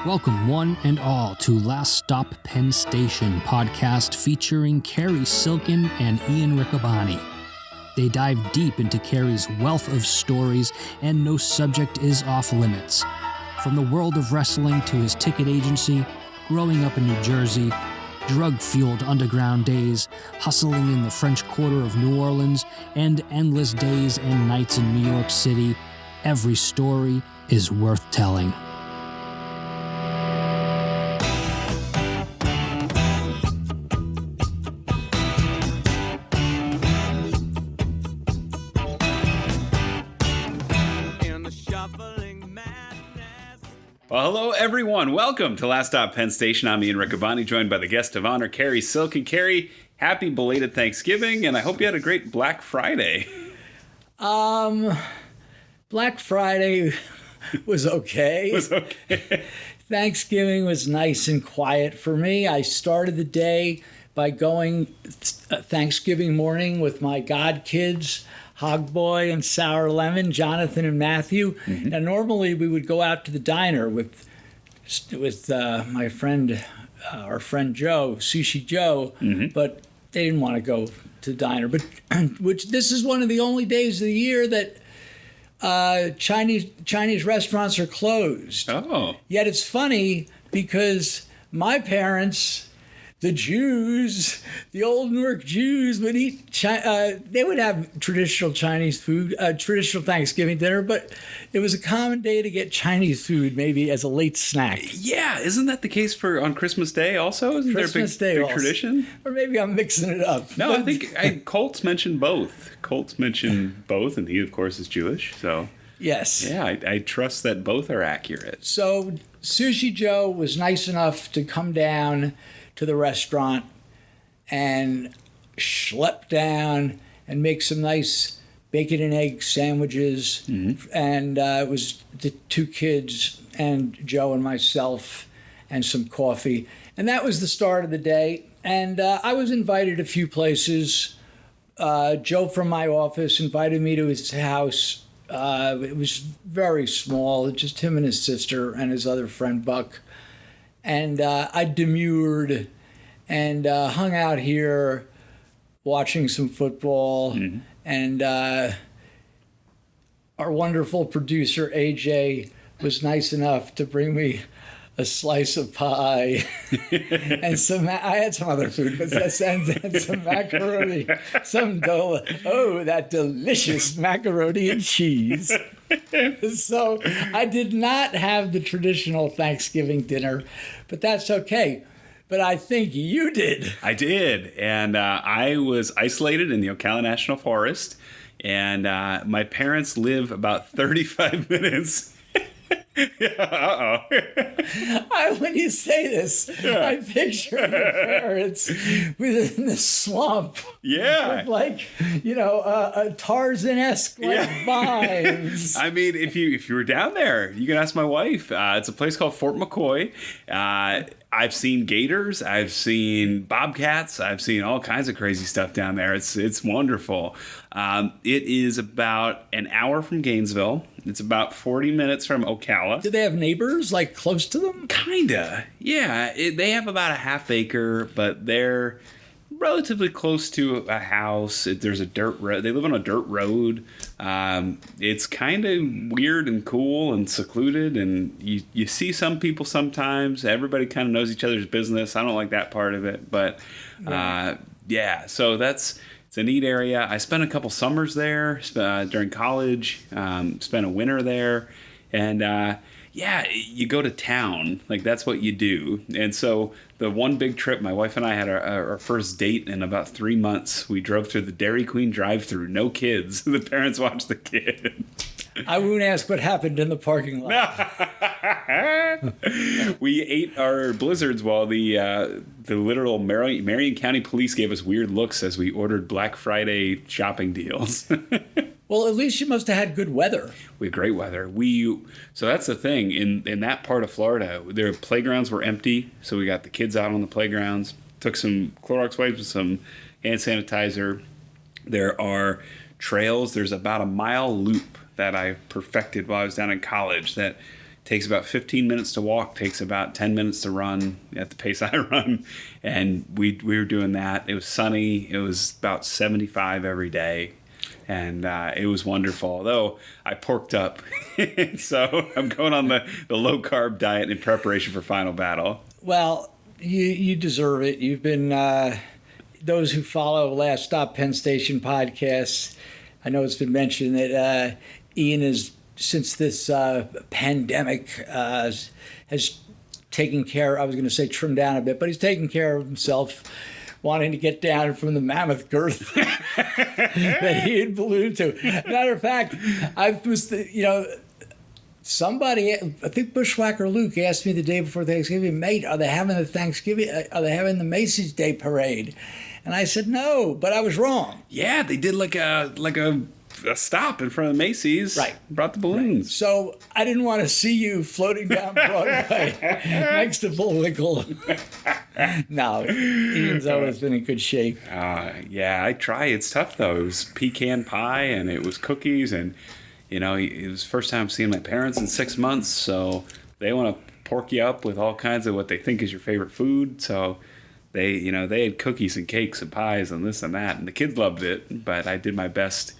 Welcome, one and all, to Last Stop Penn Station podcast featuring Cary Silkin and Ian Riccaboni. They dive deep into Cary's wealth of stories, and no subject is off limits. From the world of wrestling to his ticket agency, growing up in New Jersey, drug-fueled underground days, hustling in the French Quarter of New Orleans, and endless days and nights in New York City, every story is worth telling. Well, hello, everyone. Welcome to Last Stop Penn Station. I'm Ian Riccaboni, joined by the guest of honor, Cary Silkin. Cary, happy belated Thanksgiving, and I hope you had a great Black Friday. Black Friday was okay. Thanksgiving was nice and quiet for me. I started the day by going Thanksgiving morning with my godkids, Hog Boy and Sour Lemon, Jonathan and Matthew. Mm-hmm. And normally we would go out to the diner with my friend, our friend Joe, Sushi Joe, mm-hmm. but they didn't want to go to the diner. But which this is one of the only days of the year that Chinese restaurants are closed. Oh. Yet it's funny because my parents, the Jews, the old Newark Jews, would eat. They would have traditional Chinese food, traditional Thanksgiving dinner, but it was a common day to get Chinese food, maybe as a late snack. Yeah, isn't that the case on Christmas Day also? Isn't Christmas there a big Day tradition? Or maybe I'm mixing it up. No, I think Colts mentioned both. And he, of course, is Jewish. So yes, yeah, I trust that both are accurate. So Sushi Joe was nice enough to come down to the restaurant and schlep down and make some nice bacon and egg sandwiches. Mm-hmm. And it was the two kids and Joe and myself and some coffee. And that was the start of the day. And I was invited a few places. Joe from my office invited me to his house. It was very small, just him and his sister and his other friend, Buck. And I demurred and hung out here watching some football. Mm-hmm. And our wonderful producer, AJ, was nice enough to bring me a slice of pie and I had some other food, but and some macaroni, that delicious macaroni and cheese. So I did not have the traditional Thanksgiving dinner, but that's okay. But I think you did. I did, and I was isolated in the Ocala National Forest, and my parents live about 35 minutes. Yeah, when you say this, yeah. I picture your parents within the swamp. Yeah. With a Tarzan-esque vibes. I mean, if you were down there, you can ask my wife. It's a place called Fort McCoy. I've seen gators, I've seen bobcats, I've seen all kinds of crazy stuff down there. It's wonderful. It is about an hour from Gainesville. It's about 40 minutes from Ocala. Do they have neighbors close to them? Kinda, yeah. They have about a half acre, but they're relatively close to a house. There's a dirt road. They live on a dirt road. It's kind of weird and cool and secluded, and you see some people sometimes. Everybody kind of knows each other's business. I don't like that part of it, but yeah. So it's a neat area. I spent a couple summers there during college. Spent a winter there, and you go to town. That's what you do. And so the one big trip, my wife and I had our first date in about 3 months. We drove through the Dairy Queen drive-thru. No kids. The parents watched the kid. I won't ask what happened in the parking lot. We ate our blizzards while the literal Marion County Police gave us weird looks as we ordered Black Friday shopping deals. Well, at least you must have had good weather. We had great weather. So that's the thing. In that part of Florida, their playgrounds were empty, so we got the kids out on the playgrounds, took some Clorox wipes and some hand sanitizer. There are trails. There's about a mile loop that I perfected while I was down in college that Takes about 15 minutes to walk, takes about 10 minutes to run at the pace I run. And we were doing that. It was sunny. It was about 75 every day. And it was wonderful, although I porked up. So I'm going on the low-carb diet in preparation for Final Battle. Well, you deserve it. You've been, those who follow Last Stop Penn Station podcasts, I know it's been mentioned that Ian is, since this pandemic has taken care, I was going to say trimmed down a bit, but he's taken care of himself, wanting to get down from the mammoth girth that he had alluded to. Matter of fact, somebody, I think Bushwhacker Luke asked me the day before Thanksgiving, mate, are they having the Macy's Day Parade? And I said, no, but I was wrong. Yeah, they did like a stop in front of Macy's. Right. Brought the balloons. Right. So I didn't want to see you floating down Broadway next to Bullwinkle. No, Ian's always been in good shape. Yeah, I try. It's tough, though. It was pecan pie and it was cookies. And, it was the first time seeing my parents in 6 months. So they want to pork you up with all kinds of what they think is your favorite food. So they had cookies and cakes and pies and this and that. And the kids loved it. But I did my best.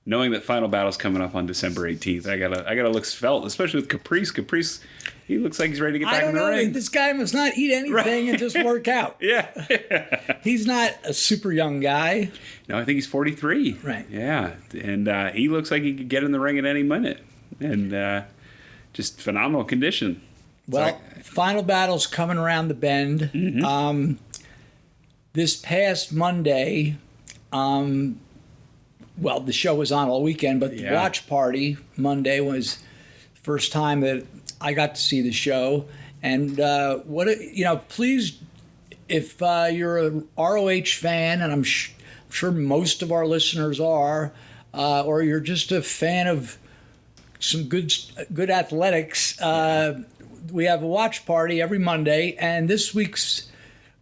Knowing that Final Battle's coming up on December 18th, I gotta look svelte, especially with Caprice. Caprice, he looks like he's ready to get back in the ring. This guy must not eat anything and just work out. Yeah. He's not a super young guy. No, I think he's 43. Right. Yeah, and he looks like he could get in the ring at any minute, and just phenomenal condition. Well, Final Battle's coming around the bend. Mm-hmm. This past Monday. Well, the show was on all weekend, but the watch party Monday was the first time that I got to see the show. And please, if you're a ROH fan, and I'm sure most of our listeners are, or you're just a fan of some good athletics, we have a watch party every Monday, and this week's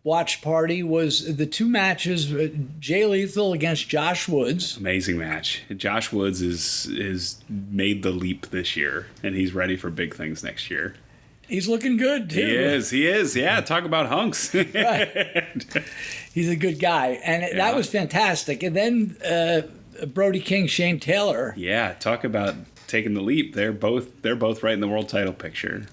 watch party was the two matches, Jay Lethal against Josh Woods. Amazing match. Josh Woods is made the leap this year, and he's ready for big things next year. He's looking good, too. He is. Yeah, talk about hunks. Right. He's a good guy, and that was fantastic. And then Brody King, Shane Taylor. Yeah, talk about taking the leap. They're both right in the world title picture.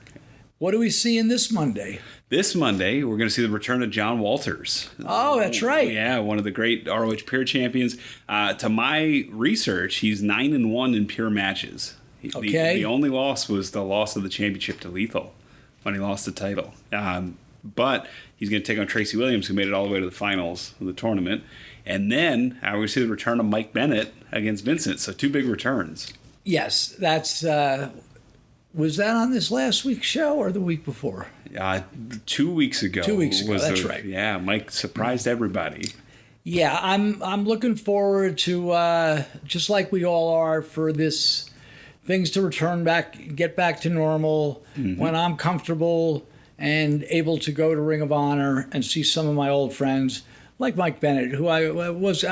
What do we see in this Monday? This Monday, we're going to see the return of John Walters. Oh, that's right. Yeah, one of the great ROH pure champions. To my research, he's 9-1 in pure matches. Okay. The only loss was the loss of the championship to Lethal when he lost the title. But he's going to take on Tracy Williams, who made it all the way to the finals of the tournament. And then we're going to see the return of Mike Bennett against Vincent. So two big returns. Yes, that's... was that on this last week's show or the week before? 2 weeks ago. 2 weeks ago, that's right. Yeah, Mike surprised everybody. Yeah, I'm looking forward to, just like we all are, for this things to return back, get back to normal, when I'm comfortable and able to go to Ring of Honor and see some of my old friends, like Mike Bennett, who I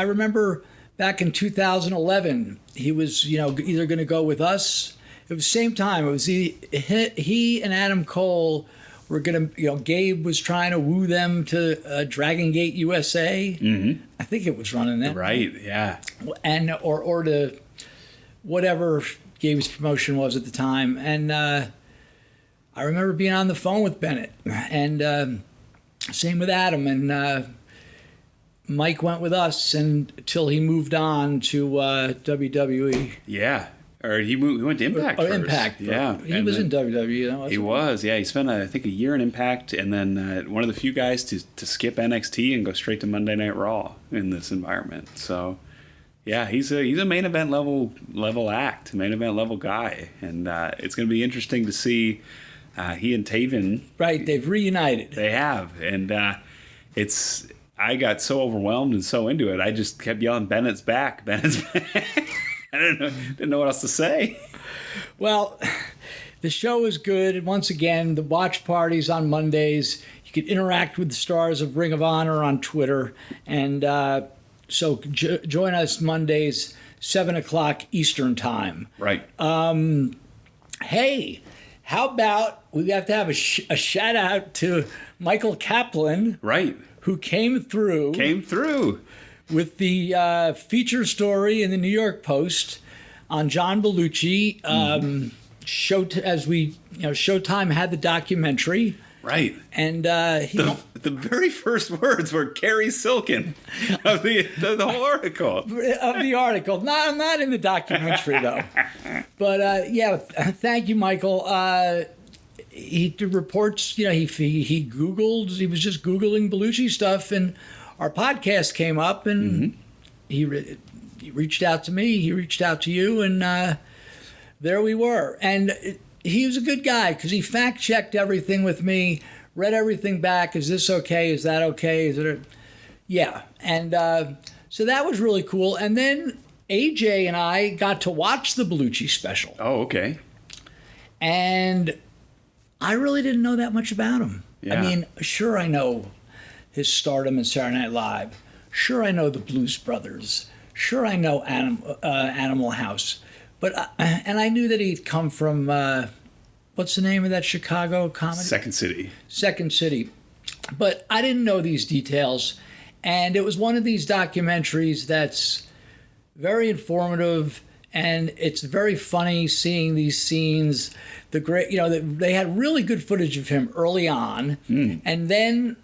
remember back in 2011, he was, either going to go with us. It was the same time. It was he and Adam Cole were going to, Gabe was trying to woo them to Dragon Gate USA. Mm-hmm. I think it was running that. Right, yeah. And or to whatever Gabe's promotion was at the time. And I remember being on the phone with Bennett. And same with Adam. And Mike went with us until he moved on to WWE. Yeah. Or he went to Impact first. Impact. Yeah. He was in WWE. He was, yeah. He spent, I think, a year in Impact, and then one of the few guys to skip NXT and go straight to Monday Night Raw in this environment. So, yeah, he's a main event level act, main event level guy. And it's going to be interesting to see he and Taven. Right, they've reunited. They have. And I got so overwhelmed and so into it, I just kept yelling, Bennett's back, Bennett's back. I didn't know what else to say. Well, the show is good. And once again, the watch parties on Mondays. You can interact with the stars of Ring of Honor on Twitter. And so join us Mondays, 7 o'clock Eastern Time. Right. Hey, how about we have to have a shout out to Michael Kaplan, Right. who came through with the feature story in the New York Post on John Belushi. Showtime had the documentary. Right. And the very first words were Cary Silkin of the whole article. Of the article. Not in the documentary, though. But, thank you, Michael. He reports, he Googled, he was just Googling Belushi stuff, and our podcast came up, and he reached out to me, he reached out to you, and there we were. And he was a good guy because he fact-checked everything with me, read everything back. Is this okay? Is that okay? Yeah. And so that was really cool. And then AJ and I got to watch the Belushi special. Oh, okay. And I really didn't know that much about him. Yeah. I mean, sure, I know his stardom in Saturday Night Live. Sure, I know the Blues Brothers. Sure, I know Animal House. But and I knew that he'd come from what's the name of that Chicago comedy? Second City. Second City. But I didn't know these details, and it was one of these documentaries that's very informative, and it's very funny seeing these scenes. The great, they had really good footage of him early on, and then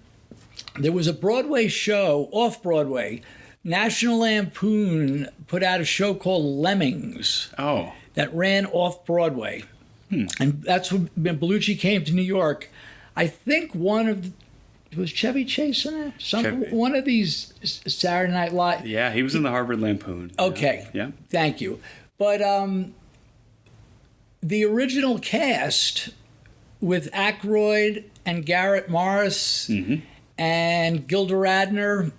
there was a Broadway show off Broadway. National Lampoon put out a show called Lemmings that ran off Broadway. And that's when Belushi came to New York. I think was Chevy Chase in it? One of these Saturday Night Live. Yeah, he was in the Harvard Lampoon. Okay. Yeah. Thank you. But the original cast with Aykroyd and Garrett Morris and Gilda Radner,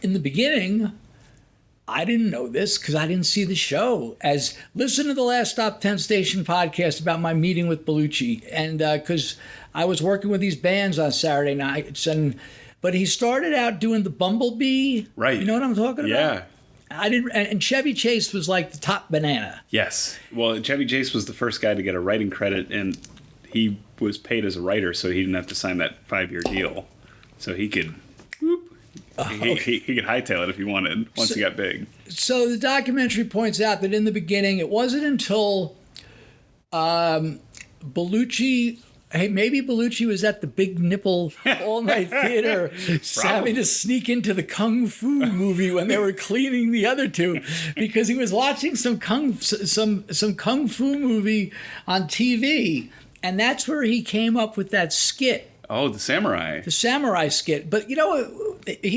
in the beginning, I didn't know this because I didn't see the show. Listen to the last Stop Penn Station podcast about my meeting with Belushi, and because I was working with these bands on Saturday nights, but he started out doing the Bumblebee. Right. You know what I'm talking about? Yeah. I didn't, and Chevy Chase was like the top banana. Yes. Well, Chevy Chase was the first guy to get a writing credit, and he was paid as a writer, so he didn't have to sign that 5-year deal. So he could. He could hightail it if he wanted once he got big. So the documentary points out that in the beginning, it wasn't until Belushi was at the Big Nipple all-night theater having to sneak into the Kung Fu movie when they were cleaning the other two because he was watching some Kung Fu movie on TV, and that's where he came up with that skit. Oh, the samurai. The samurai skit. But, he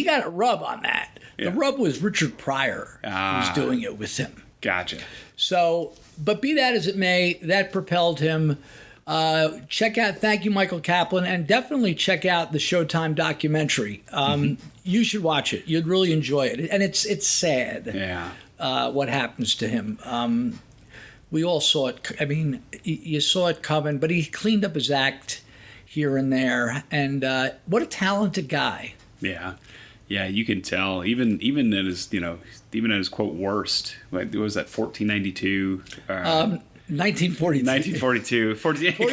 got a rub on that. Yeah. The rub was Richard Pryor who was doing it with him. Gotcha. So, but be that as it may, that propelled him. Thank you, Michael Kaplan, and definitely check out the Showtime documentary. You should watch it. You'd really enjoy it. And it's sad what happens to him. We all saw it. I mean, you saw it coming, but he cleaned up his act here and there, and what a talented guy. Yeah, you can tell. Even at his even at his quote worst. What was that? 1492. 1942.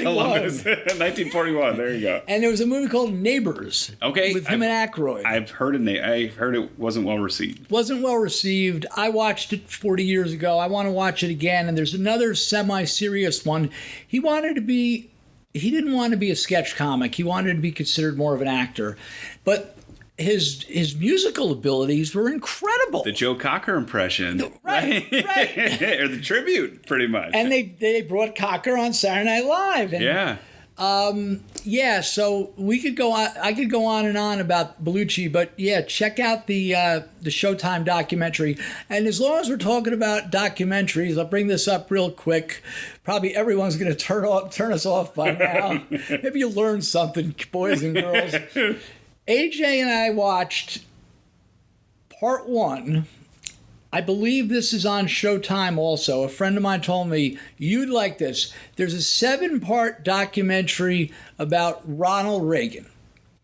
Columbus. 1941. There you go. And there was a movie called Neighbors. Okay, with him and Aykroyd. I've heard it wasn't well received. Wasn't well received. I watched it 40 years ago. I want to watch it again. And there's another semi-serious one. He didn't want to be a sketch comic. He wanted to be considered more of an actor. But his musical abilities were incredible. The Joe Cocker impression. Right. Or the tribute, pretty much. And they brought Cocker on Saturday Night Live. And, so we could go on. I could go on and on about Belushi, but check out the Showtime documentary. And as long as we're talking about documentaries, I'll bring this up real quick. Probably everyone's going to turn us off by now. Maybe you'll learn something, boys and girls. AJ and I watched part 1. I believe this is on Showtime also. A friend of mine told me, you'd like this. There's a 7-part documentary about Ronald Reagan.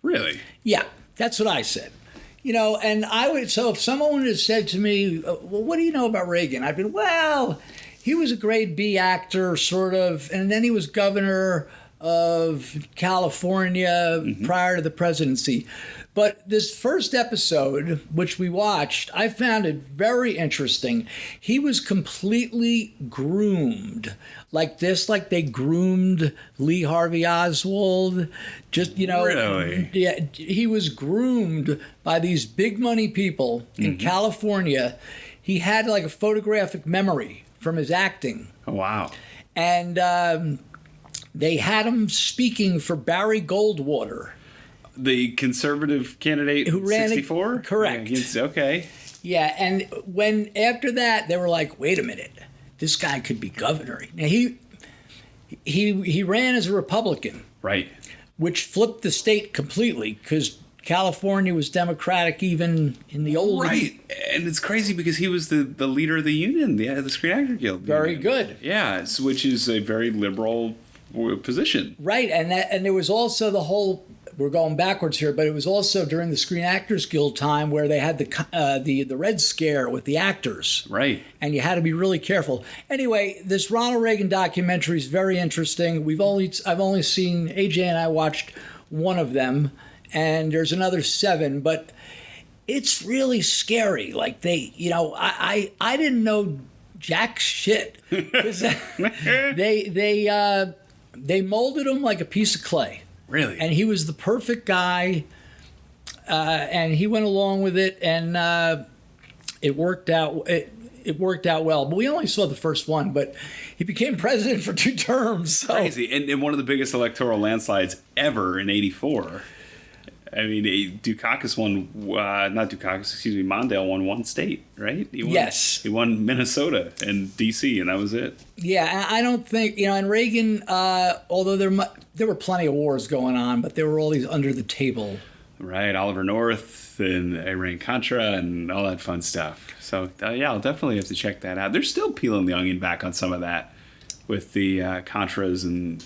Really? Yeah, that's what I said. And so if someone had said to me, well, what do you know about Reagan? I'd been, he was a grade B actor, sort of, and then he was governor of California prior to the presidency. But this first episode, which we watched, I found it very interesting. He was completely groomed like this, like they groomed Lee Harvey Oswald. Just, Really? Yeah, he was groomed by these big money people in California. He had like a photographic memory from his acting. Oh, wow. And they had him speaking for Barry Goldwater. The conservative candidate Who ran 64? correct. Okay. Yeah, and when after that they were like, wait a minute, this guy could be governor. Now he ran as a Republican, Right. which flipped the state completely because California was Democratic even in the old Right. And it's crazy because he was the leader of the union, the Screen Actor Guild. Very good. Yeah, which is a very liberal position. Right, and there was also the whole. We're going backwards here, but it was also during the Screen Actors Guild time where they had the Red Scare with the actors. Right. And you had to be really careful. Anyway, this Ronald Reagan documentary is very interesting. I've only seen, AJ and I watched one of them, and there's another 7, but it's really scary. Like I didn't know jack shit. 'Cause they molded him like a piece of clay. Really? And he was the perfect guy, and he went along with it, and it worked out. It worked out well. But we only saw the first one. But he became president for 2 terms. So. Crazy. And one of the biggest electoral landslides ever in '84. I mean, Mondale won 1 state, right? Yes. He won Minnesota and D.C., and that was it. Yeah, I don't think, and Reagan, although there were plenty of wars going on, but there were all these under the table. Right, Oliver North and Iran-Contra and all that fun stuff. So, yeah, I'll definitely have to check that out. They're still peeling the onion back on some of that with the Contras, and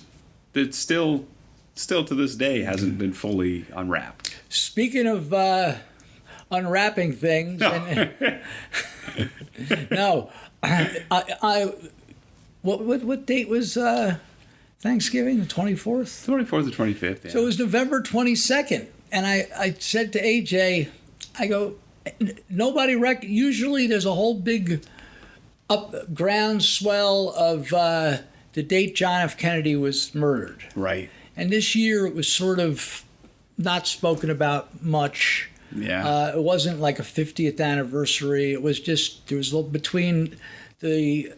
it's still to this day hasn't been fully unwrapped. Speaking of unwrapping things, no, what date was Thanksgiving? The 24th? 24th or 25th, yeah. So it was November 22nd, and I said to AJ, I go, nobody usually there's a whole big groundswell of the date John F. Kennedy was murdered. Right. And this year it was sort of not spoken about much. Yeah. It wasn't like a 50th anniversary. It was just, there was between the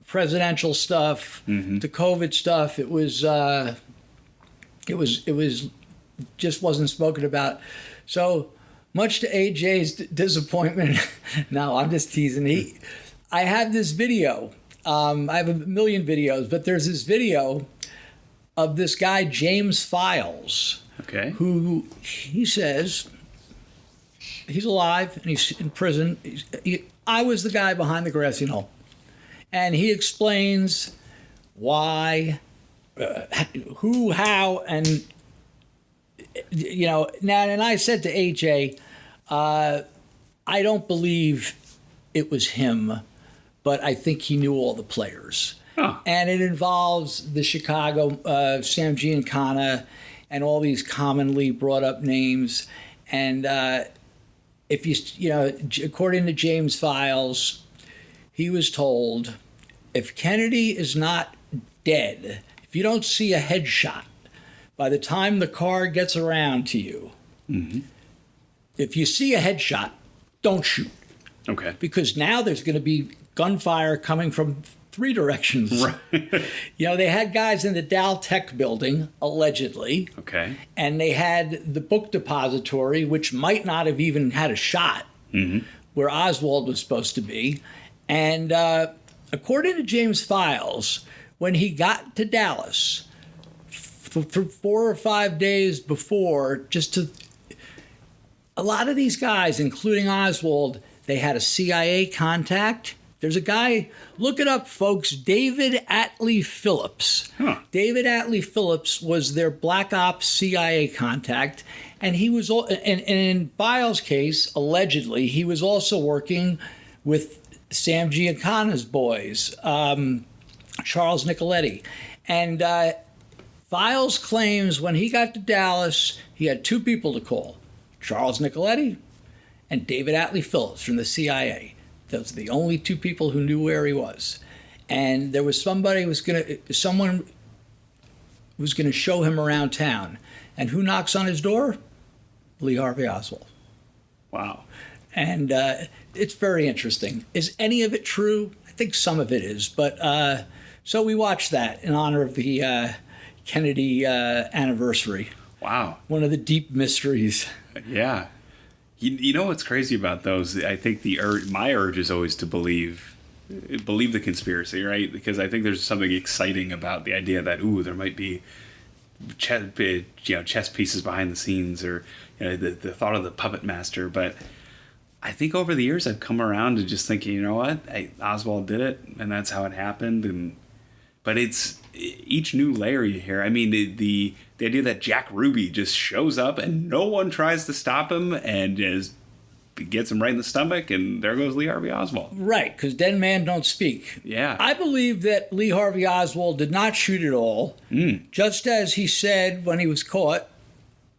presidential stuff, the COVID stuff, it was just wasn't spoken about. So much to AJ's disappointment, no, I'm just teasing. I have this video. I have a million videos, but there's this video of this guy, James Files, Okay. who he says he's alive and he's in prison. I was the guy behind the grassy knoll. And he explains why, who, how, and, now, and I said to AJ, I don't believe it was him, but I think he knew all the players. Huh. And it involves the Chicago, Sam Giancana, and all these commonly brought up names. And if according to James Files, he was told, if Kennedy is not dead, if you don't see a headshot by the time the car gets around to you, if you see a headshot, don't shoot. Okay. Because now there's going to be gunfire coming from 3 directions. Right. They had guys in the Dow Tech building, allegedly. Okay. And they had the book depository, which might not have even had a shot, where Oswald was supposed to be. And according to James Files, when he got to Dallas, for 4 or 5 days before, a lot of these guys, including Oswald, they had a CIA contact. There's a guy, look it up, folks, David Atlee Phillips. Huh. David Atlee Phillips was their Black Ops CIA contact, and he was, and in Files' case, allegedly, he was also working with Sam Giancana's boys, Charles Nicoletti. And Files claims when he got to Dallas, he had two people to call, Charles Nicoletti and David Atlee Phillips from the CIA. Those are the only two people who knew where he was. And there was someone was going to show him around town. And who knocks on his door? Lee Harvey Oswald. Wow. And it's very interesting. Is any of it true? I think some of it is. But so we watched that in honor of the Kennedy anniversary. Wow. One of the deep mysteries. Yeah. You know what's crazy about those? I think my urge is always to believe the conspiracy, right? Because I think there's something exciting about the idea that, there might be chess pieces behind the scenes, or the thought of the puppet master. But I think over the years I've come around to just thinking, you know what, Oswald did it, and that's how it happened. But it's each new layer you hear. I mean, the idea that Jack Ruby just shows up and no one tries to stop him and just gets him right in the stomach, and there goes Lee Harvey Oswald. Right, because dead man don't speak. Yeah. I believe that Lee Harvey Oswald did not shoot at all, just as he said when he was caught,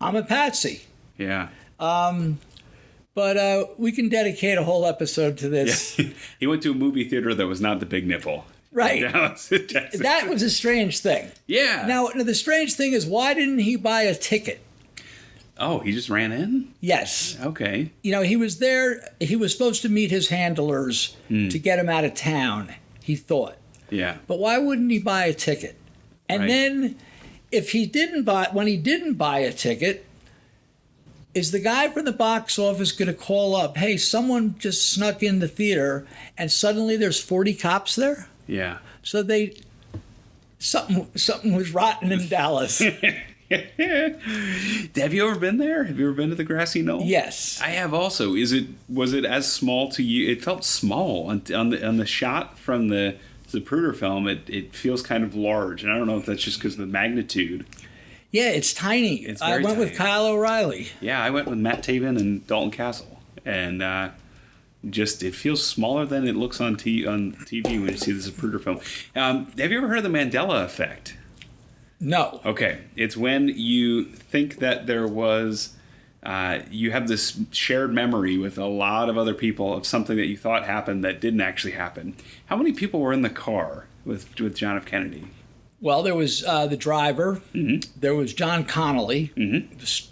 I'm a patsy. Yeah. But we can dedicate a whole episode to this. Yeah. He went to a movie theater that was not the Big Nipple. Right. Dallas, Texas. That was a strange thing. Yeah. Now, the strange thing is, why didn't he buy a ticket? Oh, he just ran in? Yes. Okay. He was there. He was supposed to meet his handlers to get him out of town, he thought. Yeah. But why wouldn't he buy a ticket? And then, when he didn't buy a ticket, is the guy from the box office going to call up, hey, someone just snuck in the theater, and suddenly there's 40 cops there? Yeah. So something was rotten in Dallas. Have you ever been there? Have you ever been to the Grassy Knoll? Yes. I have also. Was it as small to you? It felt small on the shot from the Zapruder film. It feels kind of large, and I don't know if that's just because of the magnitude. Yeah, it's tiny. It's I went with Kyle O'Reilly. Yeah, I went with Matt Taven and Dalton Castle, and it feels smaller than it looks on TV when you see the Zapruder film. Have you ever heard of the Mandela Effect? No. Okay, it's when you think that there was, you have this shared memory with a lot of other people of something that you thought happened that didn't actually happen. How many people were in the car with John F. Kennedy? Well, there was the driver. Mm-hmm. There was John Connolly,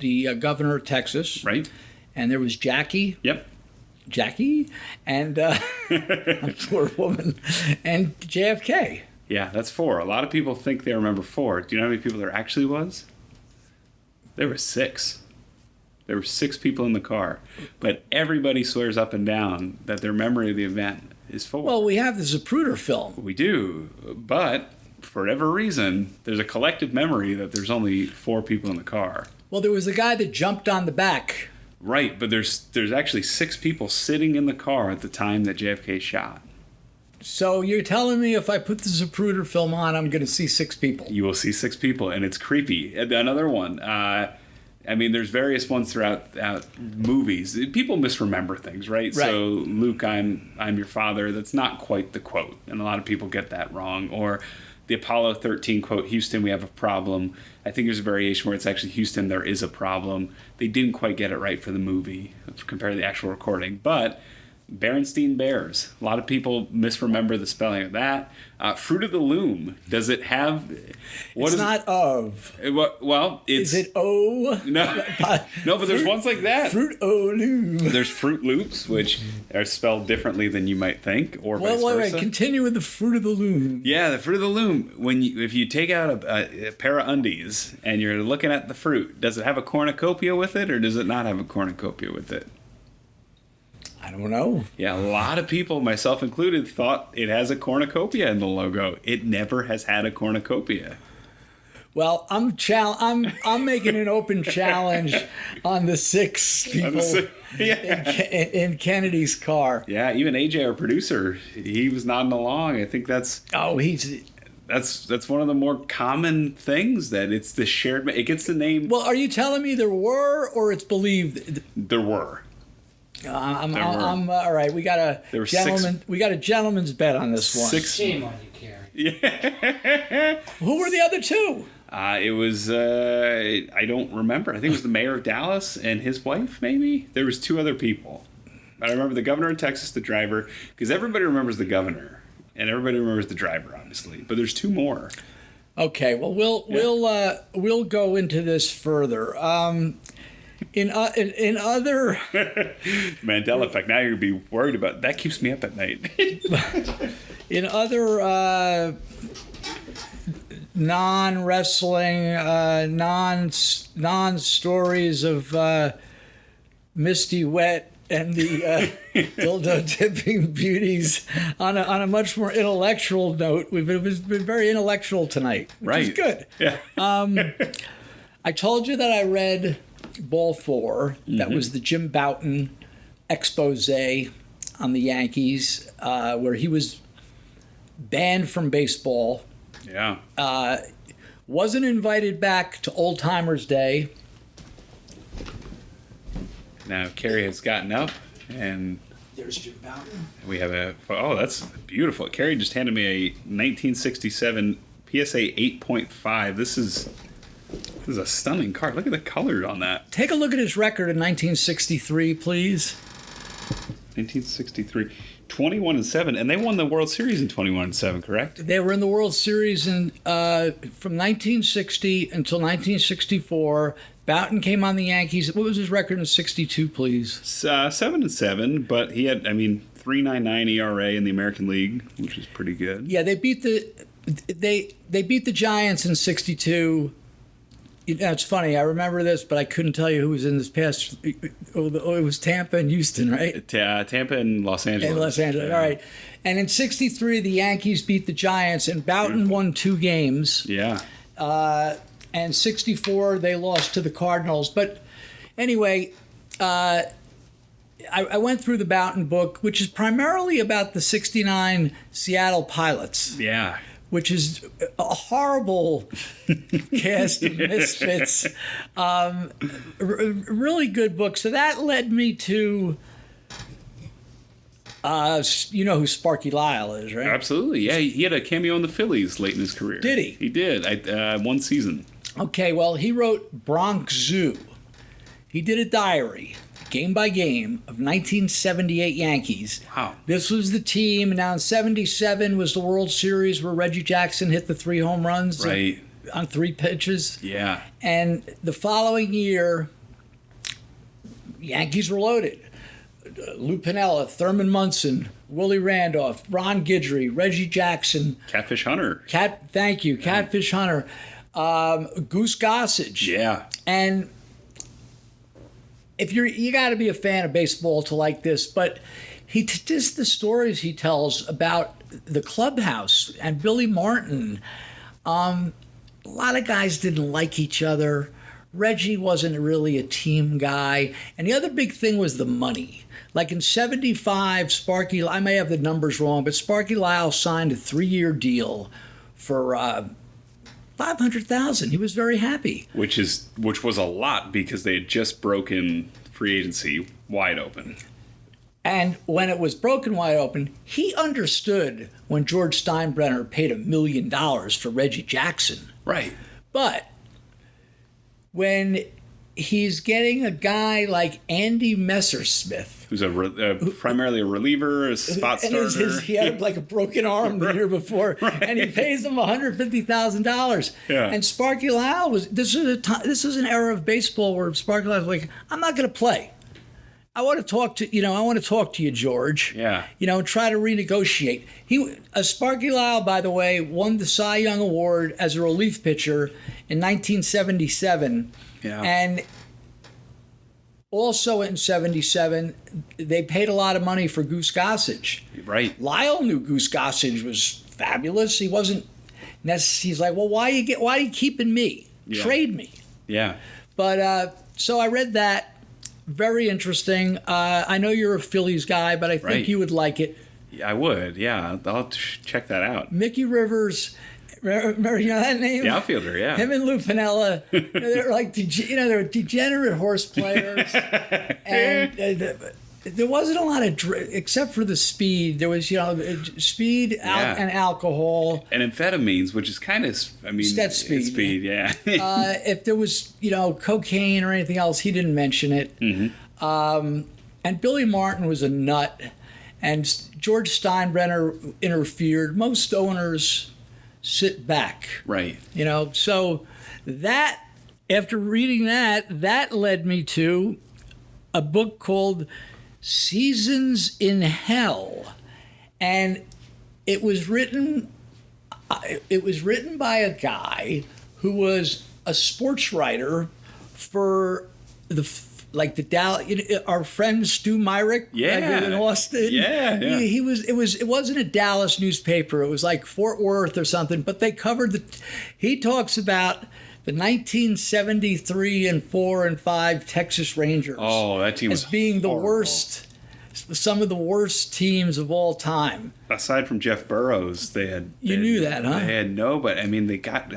the governor of Texas. Right. And there was Jackie. Yep. Jackie and I'm poor woman and JFK. Yeah, that's 4. A lot of people think they remember 4. Do you know how many people there actually was? There were 6. There were 6 people in the car, but everybody swears up and down that their memory of the event is 4. Well, we have the Zapruder film. We do, but for whatever reason, there's a collective memory that there's only 4 people in the car. Well, there was the guy that jumped on the back. Right, but there's actually 6 people sitting in the car at the time that JFK shot. So you're telling me if I put the Zapruder film on, I'm going to see 6 people? You will see 6 people, and it's creepy. Another one. There's various ones throughout movies. People misremember things, right? So, Luke, I'm your father. That's not quite the quote, and a lot of people get that wrong. Or the Apollo 13 quote, Houston, we have a problem. I think there's a variation where it's actually Houston, there is a problem. They didn't quite get it right for the movie compared to the actual recording. But Berenstein Bears. A lot of people misremember the spelling of that. Fruit of the Loom. Does it have... It's not of. Well, it's... Is it O? No, but there's ones like that. Fruit O Loom. There's Fruit Loops, which are spelled differently than you might think, or vice versa. Wait, continue with the Fruit of the Loom. Yeah, the Fruit of the Loom. If you take out a pair of undies and you're looking at the fruit, does it have a cornucopia with it, or does it not have a cornucopia with it? I don't know. Yeah, a lot of people, myself included, thought it has a cornucopia in the logo. It never has had a cornucopia. Well, I'm making an open challenge on the 6 people in Kennedy's car. Yeah, even AJ, our producer, he was nodding along. I think that's that's one of the more common things, that it's the shared. It gets the name. Well, are you telling me there were, or it's believed? There were. I'm all right. We got a gentleman. We got a gentleman's bet on this one. Shame on you, Cary. Yeah. Who were the other two? It was I don't remember. I think it was the mayor of Dallas and his wife. Maybe there was 2 other people. But I remember the governor of Texas, the driver, because everybody remembers the governor and everybody remembers the driver, obviously. But there's 2 more. Okay. Well, we'll go into this further. In other Mandela Effect. Now you're gonna be worried about that. Keeps me up at night. in other non-wrestling, non-stories of Misty Wet and the dildo tipping beauties, on a much more intellectual note, we've been very intellectual tonight, which is good. Yeah. I told you that I read Ball 4. That was the Jim Bouton expose on the Yankees, where he was banned from baseball. Yeah. Wasn't invited back to Old Timers Day. Now Cary has gotten up, and There's Jim Bouton. we have that's beautiful. Cary just handed me a 1967 PSA 8.5. This is a stunning card. Look at the colors on that. Take a look at his record in 1963, please. 1963, 21-7, and they won the World Series in 21-7, correct? They were in the World Series from 1960 until 1964. Bouton came on the Yankees. What was his record in 62, please? 7-7, but he had, 3.99 ERA in the American League, which is pretty good. Yeah, they beat the Giants in 62. It's funny. I remember this, but I couldn't tell you who was in this past. It was Tampa and Houston, right? Tampa and Los Angeles. And Los Angeles. All right. And in 63, the Yankees beat the Giants, and Bouton won 2 games. Yeah. And 64, they lost to the Cardinals. But anyway, I went through the Bouton book, which is primarily about the 69 Seattle Pilots. Yeah. Which is a horrible cast of misfits. Really good book. So that led me to, you know who Sparky Lyle is, right? Absolutely. Yeah, he had a cameo in the Phillies late in his career. Did he? He did. 1 season. Okay, well, he wrote Bronx Zoo. He did a diary, game by game, of 1978 Yankees. Wow. This was the team. Now, in 77 was the World Series where Reggie Jackson hit the 3 home runs Right. on 3 pitches. Yeah. And the following year, Yankees were loaded. Lou Piniella, Thurman Munson, Willie Randolph, Ron Guidry, Reggie Jackson. Catfish Hunter. Thank you, Catfish Hunter. Goose Gossage. Yeah. And if you got to be a fan of baseball to like this, but just the stories he tells about the clubhouse and Billy Martin. A lot of guys didn't like each other. Reggie wasn't really a team guy. And the other big thing was the money. Like in 75, Sparky, I may have the numbers wrong, but Sparky Lyle signed a 3-year deal for $500,000. He was very happy. Which was a lot because they had just broken free agency wide open. And when it was broken wide open, he understood when George Steinbrenner paid $1 million for Reggie Jackson. Right. But when he's getting a guy like Andy Messersmith, who's primarily a reliever, a spot starter. He had like a broken arm the year before, Right. and he pays him $150,000. Yeah. And Sparky Lyle this was an era of baseball where Sparky Lyle was like, I'm not going to play. I want to talk to you, George. Yeah. And try to renegotiate. Sparky Lyle, by the way, won the Cy Young Award as a relief pitcher in 1977. Yeah. And also in 77, they paid a lot of money for Goose Gossage. Right. Lyle knew Goose Gossage was fabulous. He wasn't necessarily, he's like, well, why are you keeping me? Yeah. Trade me. Yeah. But so I read that. Very interesting. I know you're a Phillies guy, but I think Right. you would like it. I would. Yeah. I'll check that out. Mickey Rivers, remember that name? The outfielder, yeah. Him and Lou Piniella, they're like, they were degenerate horse players. And there wasn't a lot of except for the speed. There was speed and alcohol and amphetamines, which is kind of that's speed. Speed, yeah. If there was cocaine or anything else, he didn't mention it. Mm-hmm. And Billy Martin was a nut, and George Steinbrenner interfered. Most owners sit back, Right. So that after reading that led me to a book called Seasons in Hell, and it was written by a guy who was a sports writer for the Dallas. Our friend Stu Myrick, in Austin. Yeah. It wasn't a Dallas newspaper. It was like Fort Worth or something. But they covered he talks about the 1973 and 4 and 5 Texas Rangers. Oh, that team was as being the horrible. worst, some of the worst teams of all time. Aside from Jeff Burrows, they had. You knew that, huh? They had but I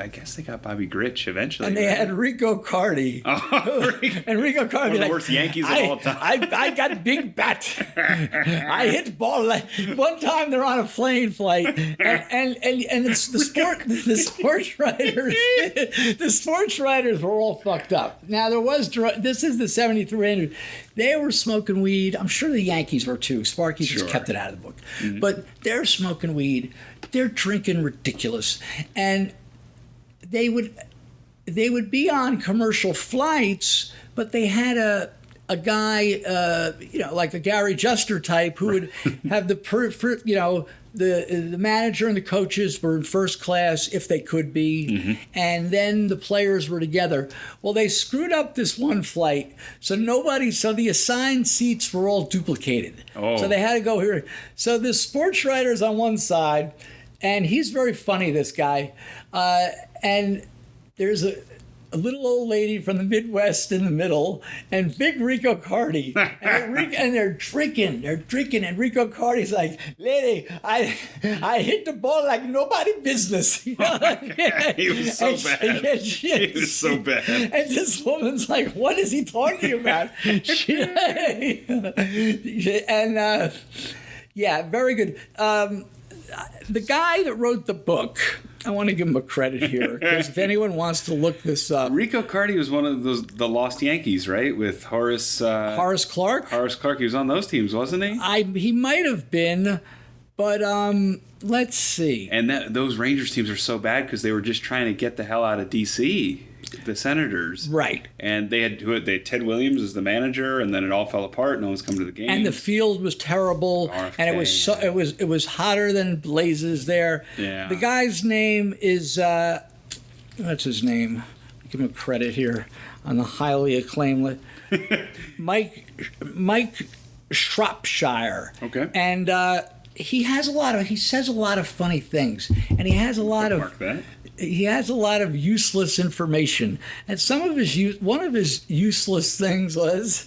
guess they got Bobby Grich eventually. And they had Rico Cardi. And Rico Cardi, one of the worst Yankees of all time. I got big bat. I hit ball one time. They're on a plane flight, and it's the sports writers. The sports writers were all fucked up. Now there was this is the 73 Rangers. They were smoking weed. I'm sure the Yankees were too. Sparky just kept it out of the book, but. They're smoking weed, they're drinking ridiculous, and they would be on commercial flights, but they had a guy, like a Gary Juster type, who would have the manager and the coaches were in first class if they could be, and then the players were together. Well, they screwed up this one flight, so the assigned seats were all duplicated. Oh. So they had to go here. So the sports writer's on one side, and he's very funny, this guy, and there's a little old lady from the Midwest in the middle, and big Rico Cardi. And they're drinking, and Rico Cardi's like, lady, I hit the ball like nobody business. He was so bad. He was so bad. And this woman's like, what is he talking about? Very good. The guy that wrote the book, I want to give him a credit here, because if anyone wants to look this up. Rico Cardi was one of the Lost Yankees, right? With Horace Clarke? Horace Clarke, he was on those teams, wasn't he? He might have been, but let's see. And those Rangers teams are so bad because they were just trying to get the hell out of D.C., the Senators. Right. And they had Ted Williams as the manager, and then it all fell apart. No one's come to the game. And the field was terrible, RFK, and it was hotter than blazes there. Yeah. The guy's name is what's his name? Give him a credit here on the highly acclaimed Mike Shropshire. Okay. And he says a lot of funny things, and he has a lot of. Mark that. He has a lot of useless information, and one of his useless things was,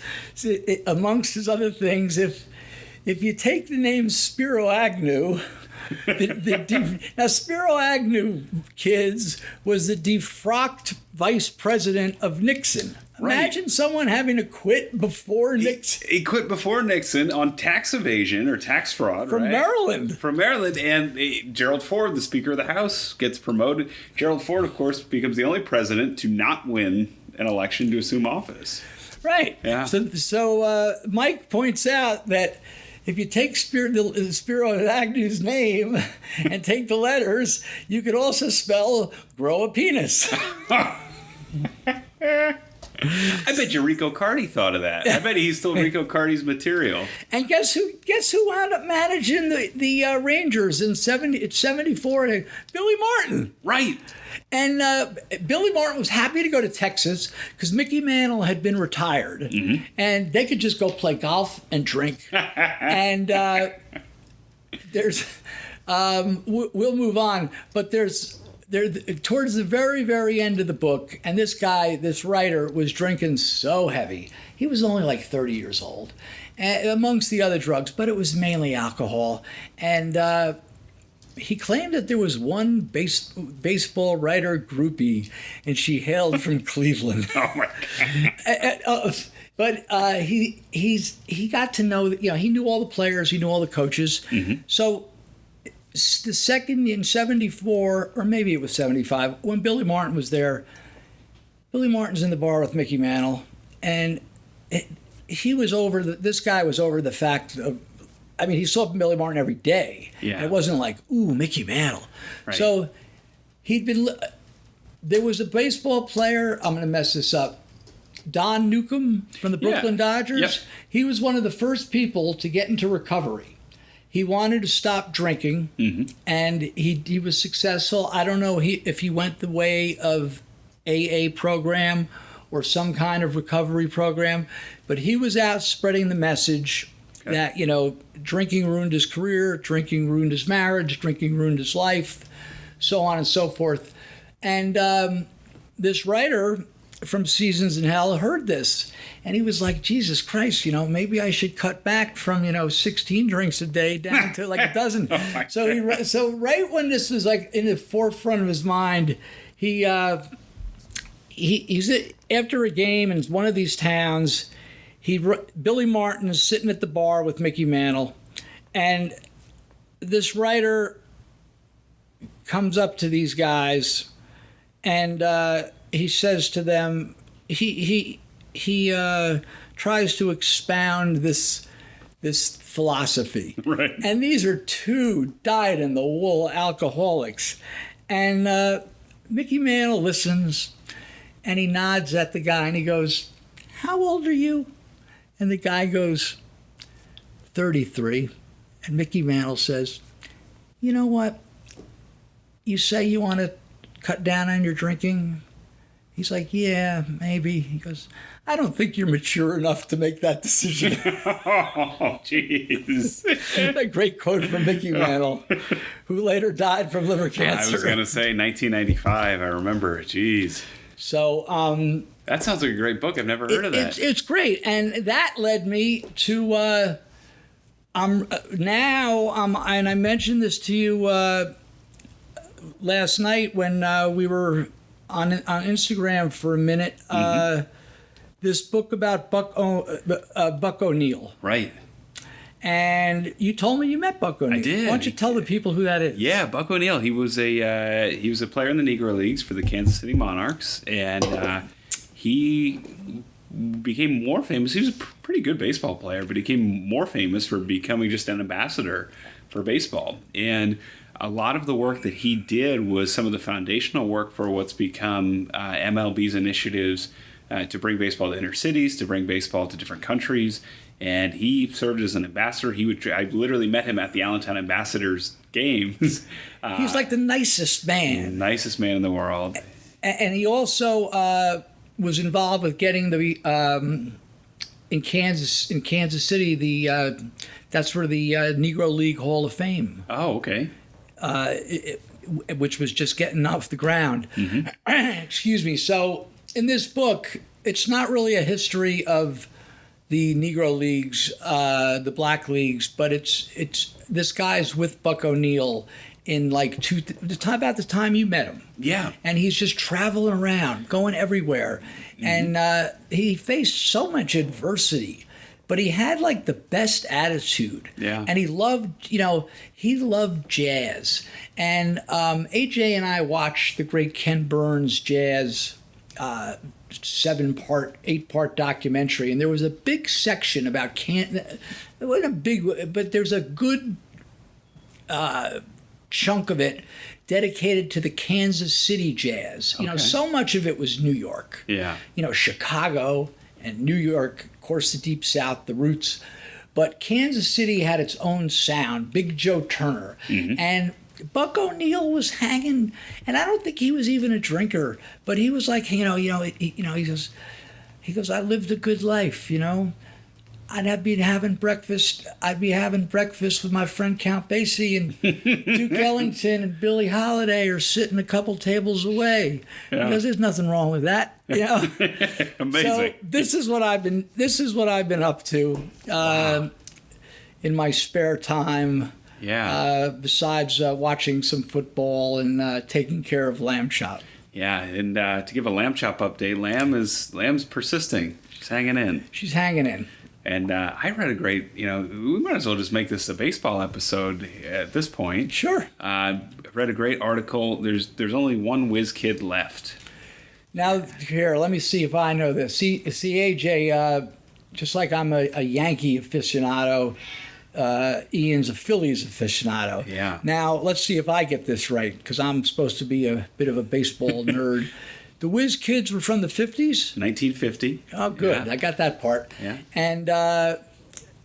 amongst his other things, if you take the name Spiro Agnew, now Spiro Agnew, kids, was the defrocked vice president of Nixon. Right. Imagine someone having to quit before Nixon. He quit before Nixon on tax evasion or tax fraud, From right? Maryland. From Maryland. And Gerald Ford, the Speaker of the House, gets promoted. Gerald Ford, of course, becomes the only president to not win an election to assume office. Right. Yeah. So Mike points out that if you take Spiro Agnew's name and take the letters, you could also spell grow a penis. I bet you Rico Cardi thought of that. I bet he stole Rico Cardi's material. And guess who wound up managing the Rangers in 74? Billy Martin. Right. And Billy Martin was happy to go to Texas because Mickey Mantle had been retired, and they could just go play golf and drink. And we'll move on, but towards the very, very end of the book, and this writer was drinking so heavy. He was only like 30 years old, amongst the other drugs, but it was mainly alcohol. And he claimed that there was one baseball writer groupie, and she hailed from Cleveland. Oh, my God. But he got to know, he knew all the players, he knew all the coaches. So the second in 74, or maybe it was 75, when Billy Martin was there, Billy Martin's in the bar with Mickey Mantle, and this guy was over the fact of, he saw Billy Martin every day. Yeah. And it wasn't like, ooh, Mickey Mantle. Right. So there was a baseball player, I'm going to mess this up, Don Newcomb from the Brooklyn Dodgers. Yep. He was one of the first people to get into recovery. He wanted to stop drinking, and he was successful. I don't know if he went the way of AA program or some kind of recovery program, but he was out spreading the message that, drinking ruined his career, drinking ruined his marriage, drinking ruined his life, so on and so forth. And this writer from Seasons in Hell heard this, and he was like, Jesus Christ, maybe I should cut back from 16 drinks a day down to like a dozen. So right when this was like in the forefront of his mind, he's after a game in one of these towns, Billy Martin is sitting at the bar with Mickey Mantle, and this writer comes up to these guys, and he says to them, he tries to expound this philosophy. Right. And these are two dyed-in-the-wool alcoholics. And Mickey Mantle listens, and he nods at the guy, and he goes, how old are you? And the guy goes, 33. And Mickey Mantle says, you know what? You say you want to cut down on your drinking? He's like, yeah, maybe. He goes, I don't think you're mature enough to make that decision. Oh, jeez. A great quote from Mickey Mantle, who later died from liver cancer. I was going to say 1995. I remember. Jeez. So that sounds like a great book. I've never heard of that. It's great. And that led me to and I mentioned this to you last night when we were on Instagram for a minute, this book about Buck O'Neill. Right. And you told me you met Buck O'Neill. I did. Why don't you tell the people who that is? Yeah, Buck O'Neill. He was a player in the Negro Leagues for the Kansas City Monarchs, and he became more famous. He was a pretty good baseball player, but he became more famous for becoming just an ambassador for baseball. And a lot of the work that he did was some of the foundational work for what's become MLB's initiatives to bring baseball to inner cities, to bring baseball to different countries. And he served as an ambassador. I literally met him at the Allentown Ambassadors games. He's like the nicest man. The nicest man in the world. And he also was involved with getting the in Kansas City that's where the Negro League Hall of Fame. Oh, okay. Which was just getting off the ground. Excuse me. So in this book, it's not really a history of the Negro Leagues, the Black Leagues, but it's this guy's with Buck O'Neill in like about the time you met him. Yeah. And he's just traveling around, going everywhere. And he faced so much adversity, but he had like the best attitude. Yeah. And he loved jazz. And AJ and I watched the great Ken Burns jazz 8-part documentary, and there was a big section about it wasn't a big, but there's a good chunk of it dedicated to the Kansas City jazz. You know, so much of it was New York. Yeah. You know, Chicago and New York, of course, the Deep South, the roots. But Kansas City had its own sound, Big Joe Turner. And Buck O'Neill was hanging, and I don't think he was even a drinker, but he was like, he goes, I lived a good life, I'd be having breakfast with my friend Count Basie, and Duke Ellington and Billie Holiday are sitting a couple tables away. Yeah. Because there's nothing wrong with that. Amazing. So this is what I've been up to in my spare time. Yeah. Besides watching some football and taking care of Lambchop. Yeah, and to give a Lambchop update, Lamb's persisting. She's hanging in. She's hanging in. And I read a great, we might as well just make this a baseball episode at this point. Sure. I read a great article. There's only one Whiz Kid left. Now, here, let me see if I know this. See AJ, just like I'm a Yankee aficionado, Ian's a Phillies aficionado. Yeah. Now, let's see if I get this right, because I'm supposed to be a bit of a baseball nerd. The Whiz Kids were from the 50s? 1950. Oh, good. Yeah. I got that part. Yeah. And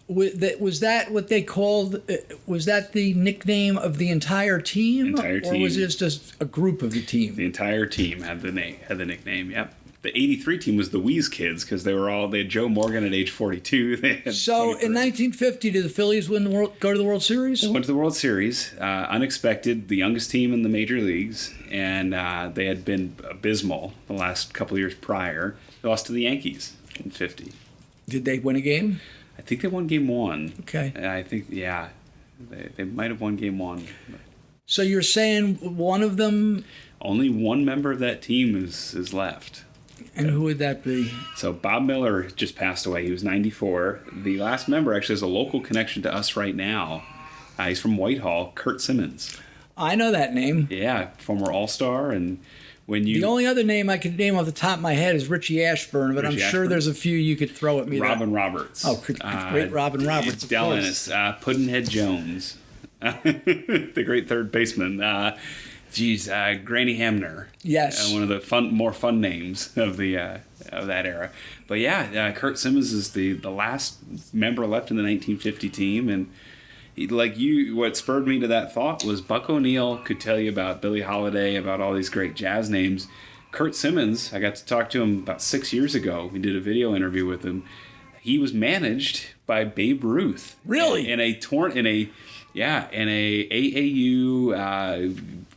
was that what they called, was that the nickname of the entire team? Entire team. Or was it just a group of the team? The entire team had the nickname. Yep. The 83 team was the Whiz Kids because they had Joe Morgan at age 42. So in 1950, did the Phillies go to the World Series? They went to the World Series, unexpected, the youngest team in the major leagues, and they had been abysmal the last couple of years prior. They lost to the Yankees in 50. Did they win a game? I think they won game one. Okay. I think, yeah, they might have won game one. So you're saying one of them... Only one member of that team is left. And who would that be? So Bob Miller just passed away. He was 94. The last member actually has a local connection to us right now. He's from Whitehall, Kurt Simmons. I know that name. Yeah, former All-Star. And when The only other name I could name off the top of my head is Richie Ashburn, but I'm sure there's a few you could throw at me. Robin Roberts. Oh, great Robin Roberts, of Dennis, Puddinhead Jones, the great third baseman. Granny Hamner. Yes. One of the more fun names of that era. But yeah, Kurt Simmons is the last member left in the 1950 team, and what spurred me to that thought was Buck O'Neill could tell you about Billie Holiday, about all these great jazz names. Kurt Simmons, I got to talk to him about 6 years ago. We did a video interview with him. He was managed by Babe Ruth. Really? In a AAU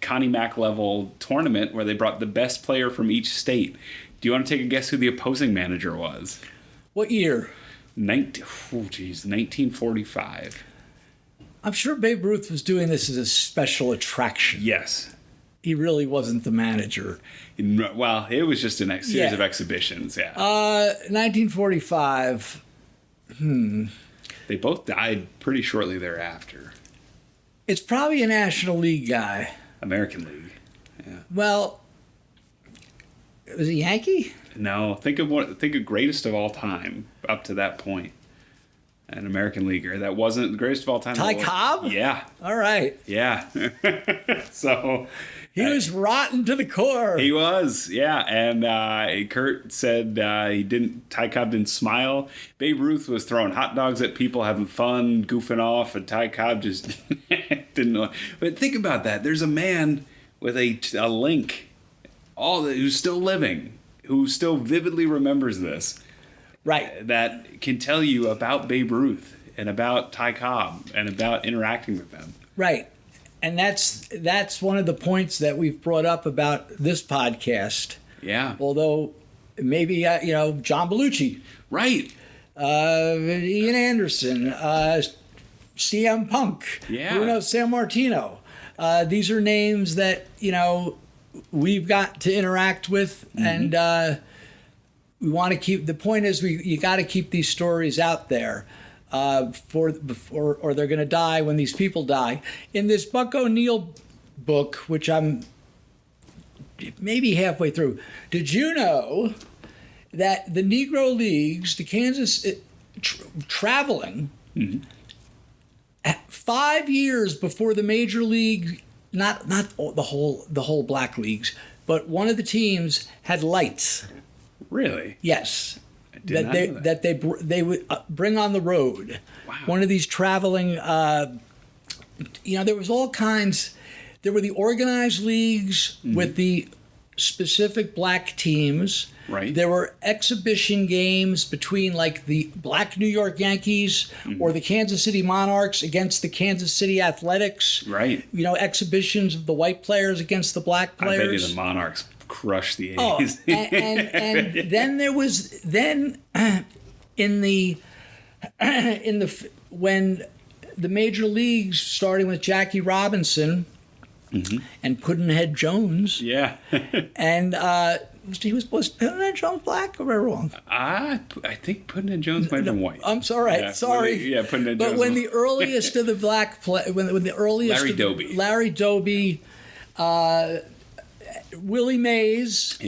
Connie Mack level tournament where they brought the best player from each state. Do you want to take a guess who the opposing manager was? What year? 1945. I'm sure Babe Ruth was doing this as a special attraction. Yes. He really wasn't the manager. Well, it was just a series of exhibitions, yeah. 1945. They both died pretty shortly thereafter. It's probably a National League guy. American League. Yeah. Well, was he Yankee? No, think of greatest of all time up to that point. An American leaguer that wasn't the greatest of all time. Ty Cobb? Yeah. All right. Yeah. So he was rotten to the core. He was, yeah. And Kurt said Ty Cobb didn't smile. Babe Ruth was throwing hot dogs at people, having fun, goofing off, and Ty Cobb just didn't know. But think about that. There's a man with a link, who's still living, who still vividly remembers this. Right. That can tell you about Babe Ruth and about Ty Cobb and about interacting with them. Right. And that's one of the points that we've brought up about this podcast. Yeah. Although maybe, John Belushi. Right. Ian Anderson, CM Punk, yeah. Bruno Sammartino. These are names that, we've got to interact with, and we want to keep. The point is, you got to keep these stories out there, or they're going to die when these people die. In this Buck O'Neill book, which I'm maybe halfway through, did you know that the Negro Leagues, the Kansas traveling 5 years before the major league, not the whole black leagues, but one of the teams had lights. Really? Yes. I did not know that. They would bring on the road. Wow. One of these traveling, there was all kinds. There were the organized leagues with the specific black teams. Right. There were exhibition games between like the black New York Yankees or the Kansas City Monarchs against the Kansas City Athletics. Right. Exhibitions of the white players against the black players. I bet you the Monarchs crushed the A's. Oh, and then there was when the major leagues, starting with Jackie Robinson and Puddinhead Jones, Yeah. and was Puddin' Jones black, or am I wrong? I think Puddin' Jones might have been white. I'm sorry. Yeah, Sorry. Puddin' Jones. But when the earliest of the black when the earliest Larry Doby, Willie Mays,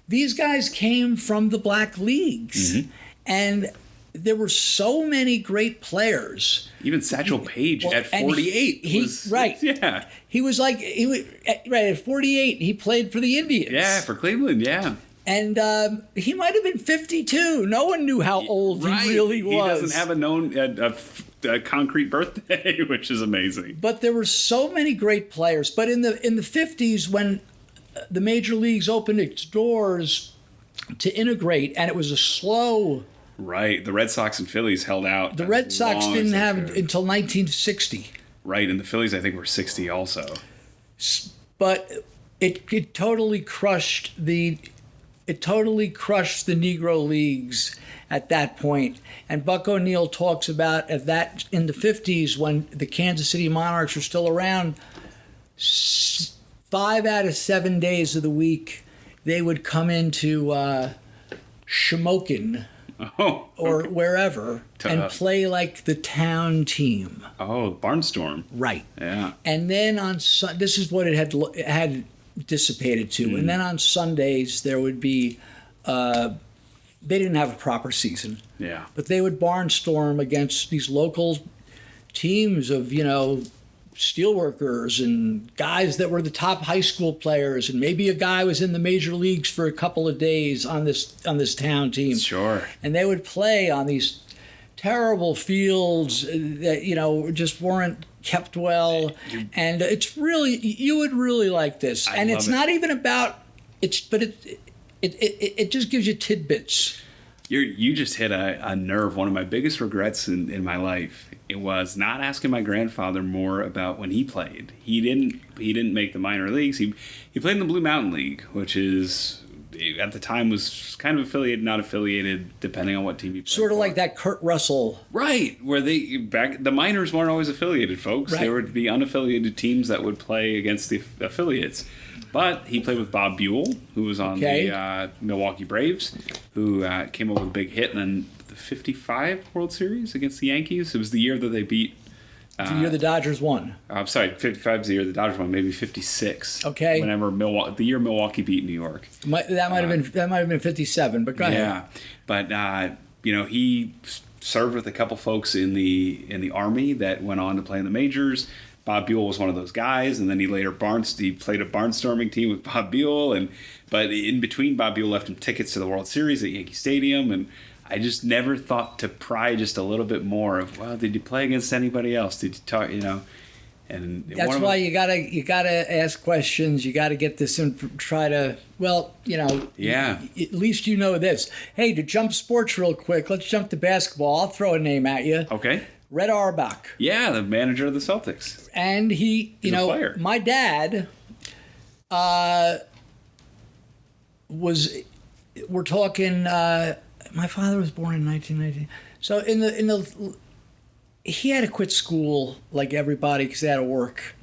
these guys came from the black leagues, and there were so many great players. Even Satchel Paige at 48 was right. Yeah, he was at 48. He played for the Indians. Yeah, for Cleveland. Yeah. And he might have been 52. No one knew how old he really was. He doesn't have a concrete birthday, which is amazing. But there were so many great players. But in the 50s, when the major leagues opened its doors to integrate, and it was a slow. Right. The Red Sox and Phillies held out. The Red Sox didn't have until 1960. Right, and the Phillies, I think, were 60 also. But it totally crushed the Negro Leagues at that point. And Buck O'Neill talks about in the 50s, when the Kansas City Monarchs were still around, 5 out of 7 days of the week, they would come into Shamokin or wherever and play like the town team. Oh, Barnstorm. Right. Yeah. And then this is what it had dissipated to. And then on Sundays there would be they didn't have a proper season. Yeah. But they would barnstorm against these local teams of, steelworkers and guys that were the top high school players, and maybe a guy was in the major leagues for a couple of days on this town team. Sure. And they would play on these terrible fields that just weren't kept well. And it's really, you would really like this. And it's not even about it just gives you tidbits. You just hit a nerve. One of my biggest regrets in my life, it was not asking my grandfather more about when he played. He didn't make the minor leagues. He played in the Blue Mountain League, which is at the time was kind of affiliated, not affiliated, depending on what team you played. Sort of like that Kurt Russell. Right, where the minors weren't always affiliated, folks. Right. There would be unaffiliated teams that would play against the affiliates. But he played with Bob Buell, who was on the Milwaukee Braves, who came up with a big hit in the 55 World Series against the Yankees. It was the year that they beat... the year the Dodgers won. I'm sorry, 55 is the year the Dodgers won, maybe 56. Okay. Whenever the year Milwaukee beat New York. That might have been 57, but go ahead. Yeah, but he served with a couple folks in the Army that went on to play in the majors. Bob Buell was one of those guys, and then he later played a barnstorming team with Bob Buell, but in between, Bob Buell left him tickets to the World Series at Yankee Stadium, and I just never thought to pry just a little bit more of, well, did you play against anybody else? Did you talk, And that's why you gotta ask questions. You gotta get this and try to, Yeah. At least you know this. Hey, to jump sports real quick, let's jump to basketball. I'll throw a name at you. Okay. Red Auerbach. Yeah, the manager of the Celtics. And he's a player. My dad we're talking, my father was born in 1919. So he had to quit school like everybody because he had to work.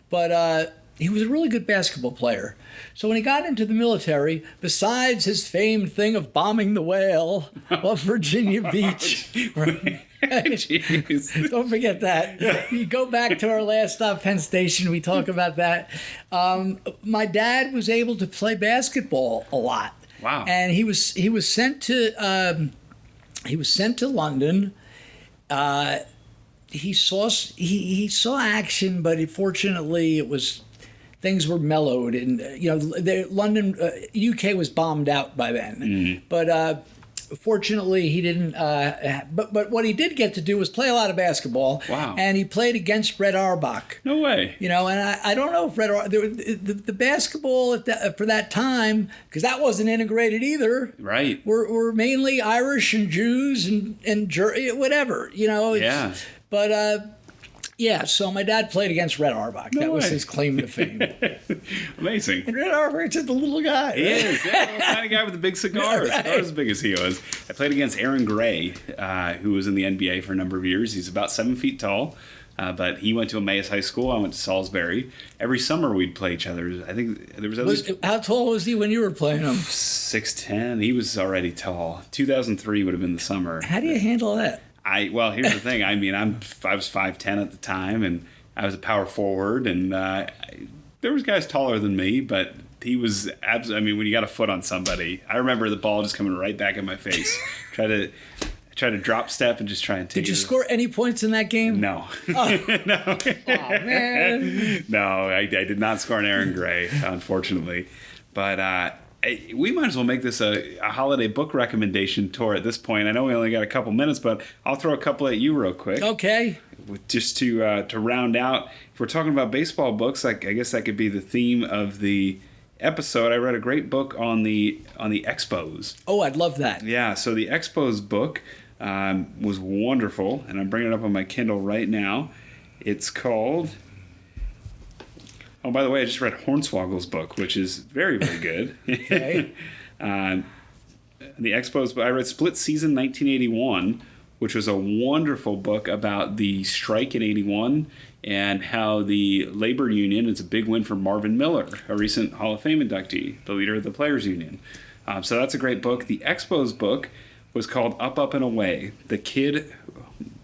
But he was a really good basketball player. So when he got into the military, besides his famed thing of bombing the whale off Virginia Beach, don't forget that. You go back to our last stop, Penn Station, we talk about that. My dad was able to play basketball a lot. Wow. And he was sent to London. He saw action, but fortunately things were mellowed, and London, UK was bombed out by then. But fortunately, he didn't. But what he did get to do was play a lot of basketball. Wow! And he played against Red Auerbach. No way. And I don't know if the basketball for that time, because that wasn't integrated either. Right. Were mainly Irish and Jews and whatever. Yeah. But. Yeah, so my dad played against Red Auerbach. That was his claim to fame. Amazing. And Red Auerbach's just a little guy. He is. Yeah, the kind of guy with the big cigar. Right. Not as big as he was. I played against Aaron Gray, who was in the NBA for a number of years. He's about 7 feet tall. But he went to Emmaus High School. I went to Salisbury. Every summer we'd play each other. I think there was at least How tall was he when you were playing him? 6'10". He was already tall. 2003 would have been the summer. How do you handle that? Well, here's the thing. I mean, I was 5'10" at the time, and I was a power forward, and there was guys taller than me, but he was absolutely. I mean, when you got a foot on somebody, I remember the ball just coming right back in my face. Try to drop step and just try and take. Did you score any points in that game? No. Oh. No. Oh, man. No, I did not score an Aaron Gray, unfortunately. But we might as well make this a holiday book recommendation tour at this point. I know we only got a couple minutes, but I'll throw a couple at you real quick. Okay. Just to round out, if we're talking about baseball books, I guess that could be the theme of the episode. I read a great book on the Expos. Oh, I'd love that. Yeah, so the Expos book was wonderful, and I'm bringing it up on my Kindle right now. It's called... Oh, by the way, I just read Hornswoggle's book, which is very, very good. Okay. The Expos, I read Split Season 1981, which was a wonderful book about the strike in 81 and how the labor union is a big win for Marvin Miller, a recent Hall of Fame inductee, the leader of the Players Union. So that's a great book. The Expos book was called Up, Up, and Away. The Kid,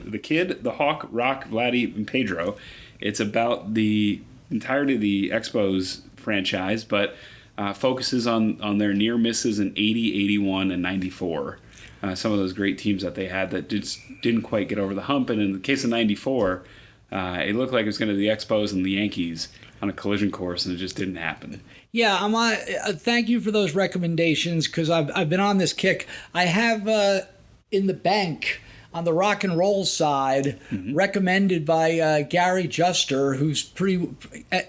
the Hawk, Rock, Vladdy, and Pedro. It's about the entirety of the Expos franchise, but focuses on their near misses in 80, 81, and 94. Some of those great teams that they had that just didn't quite get over the hump. And in the case of 94, it looked like it was going to be the Expos and the Yankees on a collision course, and it just didn't happen. Yeah, thank you for those recommendations, because I've been on this kick. I have in the bank on the rock and roll side, recommended by Gary Juster, who's pretty.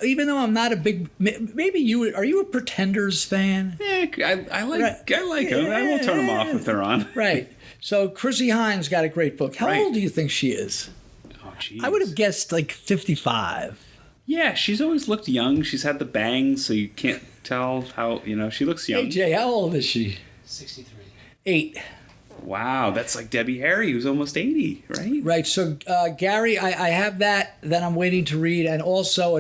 Even though I'm not a big, maybe are you a Pretenders fan? Yeah, I like them. I won't turn them off if they're on. Right. So Chrissy Hines got a great book. How Right. old do you think she is? Oh, geez. I would have guessed like 55. Yeah, she's always looked young. She's had the bangs, so you can't tell how, she looks young. Hey, Jay, how old is she? 63. 8. Wow, that's like Debbie Harry, who's almost 80, right? Right. So, Gary, I have that I'm waiting to read. And also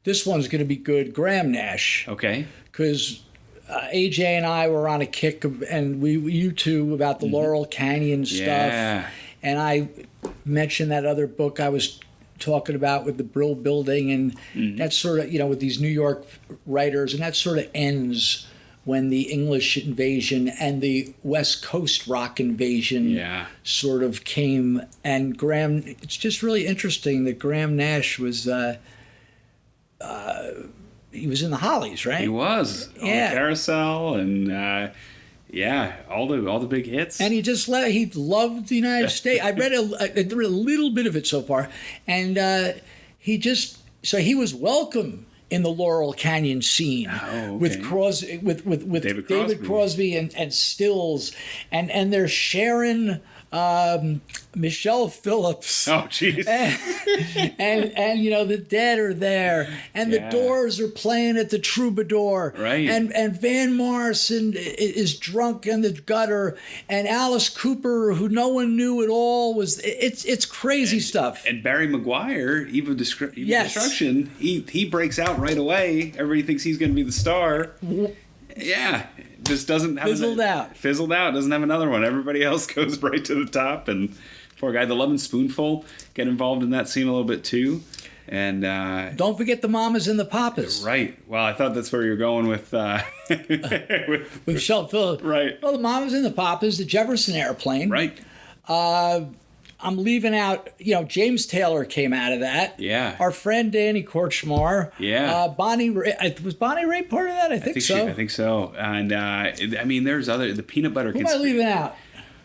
this one's going to be good, Graham Nash. Okay. Because AJ and I were on a kick, and you two, about the Laurel Canyon stuff. Yeah. And I mentioned that other book I was talking about with the Brill Building, and that sort of, with these New York writers, and that sort of ends when the English invasion and the West Coast rock invasion sort of came. And it's just really interesting that Graham Nash was, he was in the Hollies, right? He was. On the Carousel and, all the big hits. And he loved the United States. I read a little bit of it so far. And he was welcome in the Laurel Canyon scene with David Crosby and Stills, and they're sharing Michelle Phillips. Oh, jeez. And the Dead are there, and the Doors are playing at the Troubadour. Right. And Van Morrison is drunk in the gutter, and Alice Cooper, who no one knew at all, it's crazy stuff. And Barry Maguire, Eve of Destruction, he breaks out right away. Everybody thinks he's going to be the star. Yeah. Just doesn't have fizzled out. Doesn't have another one. Everybody else goes right to the top, and poor guy. The Lovin' Spoonful get involved in that scene a little bit too, and don't forget the Mamas and the Papas. Right. Well, I thought that's where you're going with with Michelle Phillips. Right. Well, the Mamas and the Papas, the Jefferson Airplane. Right. I'm leaving out, James Taylor came out of that. Yeah. Our friend Danny Korchmar. Yeah. Was Bonnie Raitt part of that? I think so. I think so. And there's the Peanut Butter. Who am I leaving out?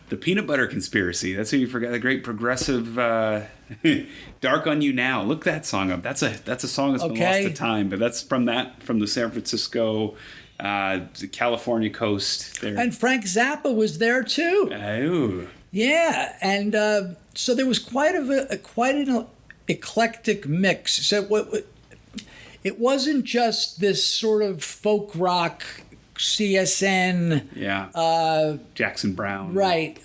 The Peanut Butter Conspiracy. That's who you forgot. The great progressive Dark on You Now. Look that song up. That's a song that's been lost to time, but that's from the San Francisco, the California coast there. And Frank Zappa was there too. Oh. Yeah, and so there was quite an eclectic mix. So it wasn't just this sort of folk rock, CSN. Yeah. Jackson Browne. Right.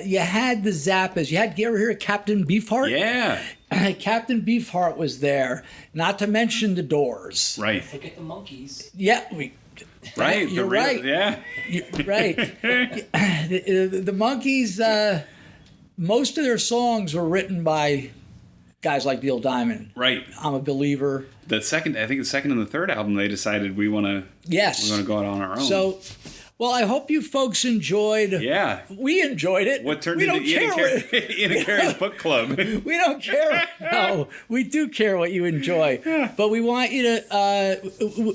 You had the Zappas. You ever hear of Captain Beefheart? Yeah. Captain Beefheart was there, not to mention the Doors. Right. Look at the Monkees. Yeah, Right. You're right. Yeah. You're right. The Monkees, most of their songs were written by guys like Neil Diamond. Right. I'm a Believer. I think the second and the third album, they decided we're going to go out on our own. So, well, I hope you folks enjoyed. Yeah. We enjoyed it. What turned we into don't Ian and Cary's book club. We don't care. No, we do care what you enjoy. But we want you to,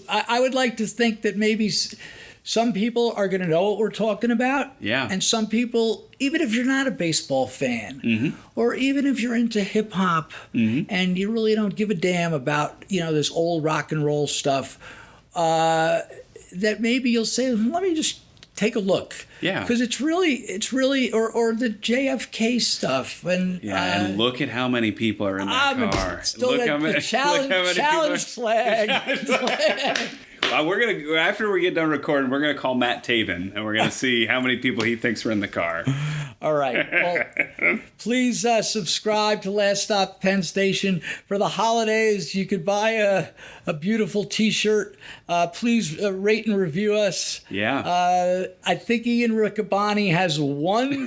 I would like to think that maybe some people are going to know what we're talking about. Yeah. And some people, even if you're not a baseball fan, or even if you're into hip hop and you really don't give a damn about, this old rock and roll stuff, that maybe you'll say, let me just take a look. Yeah. Because it's really, or the JFK stuff. And look at how many people are in that car. Still Look the how many challenge flag. We're gonna, after we get done recording, we're gonna call Matt Taven and we're gonna see how many people he thinks are in the car. All right. Well, please subscribe to Last Stop Penn Station. For the holidays, you could buy a beautiful T-shirt. Please rate and review us. Yeah. I think Ian Riccaboni has one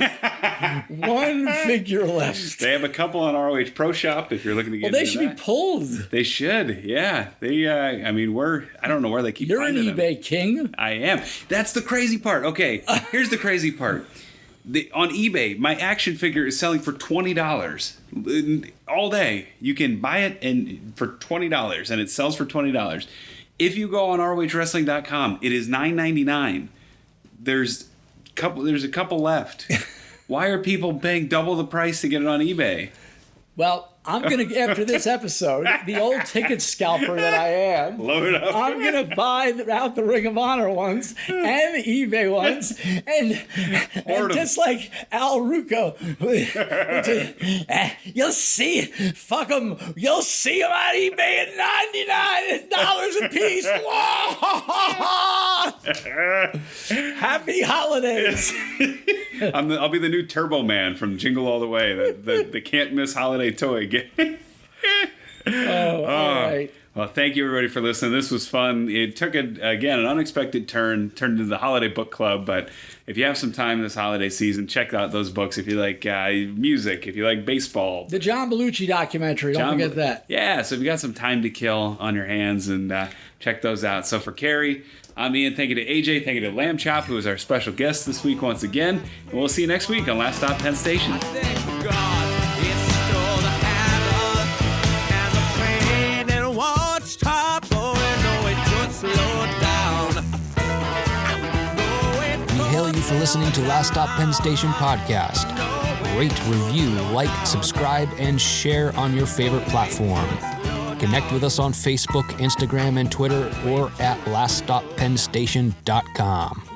figure left. They have a couple on ROH Pro Shop if you're looking to get Well, they into should that. be pulled. They should, yeah. They, I don't know where they keep You're an finding them. eBay king. I am. That's the crazy part. Okay, here's the crazy part. On eBay, my action figure is selling for $20 all day. You can buy it for $20, and it sells for $20. If you go on ROHWrestling.com, it is $9.99. There's a couple left. Why are people paying double the price to get it on eBay? Well, I'm going to, after this episode, the old ticket scalper that I am, Load it up. I'm going to buy out the Ring of Honor ones and the eBay ones. And just like Al Rucco, you'll see, fuck them, you'll see them on eBay at $99 a piece. Happy holidays. I'll be the new Turbo Man from Jingle All the Way, the can't miss holiday toy. All right. Well, thank you everybody for listening. This was fun. It took an unexpected turn, turned into the holiday book club. But if you have some time this holiday season, check out those books. If you like music, if you like baseball, The John Belushi documentary. Don't forget that. Yeah. So if you got some time to kill on your hands, and check those out. So for Cary, I'm Ian. Thank you to AJ. Thank you to Lambchop, who is our special guest this week once again. And we'll see you next week on Last Stop Penn Station. We hail you for listening to Last Stop Penn Station podcast. Rate, review, like, subscribe, and share on your favorite platform. Connect with us on Facebook, Instagram, and Twitter, or at laststoppennstation.com.